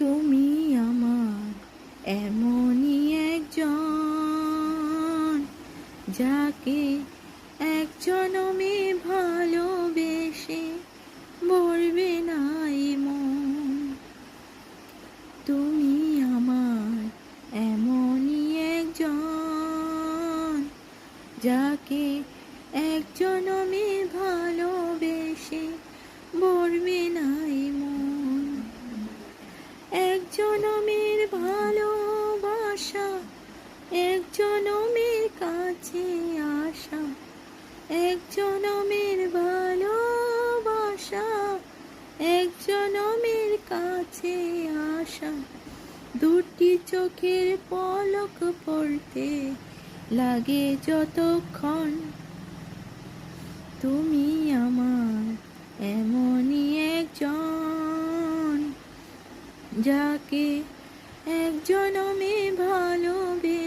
তুমি আমার এমনই একজন, যাকে এক জনমে ভালোবেসে ভরবে না এই মন। তুমি আমার এমনই একজন, যাকে এক জনমে ভালোবেসে ভরবে না এই মন। এক জনমের ভালোবাসা, এক জনমের কাছে আসা, এক জনমের ভালোবাসা, এক জনমের কাছে আসা। দুটি চোখের পলক পড়তে লাগে যতক্ষণ। তুমি আমার এমনই একজন, যাকে এক জনমে ভালোবেসে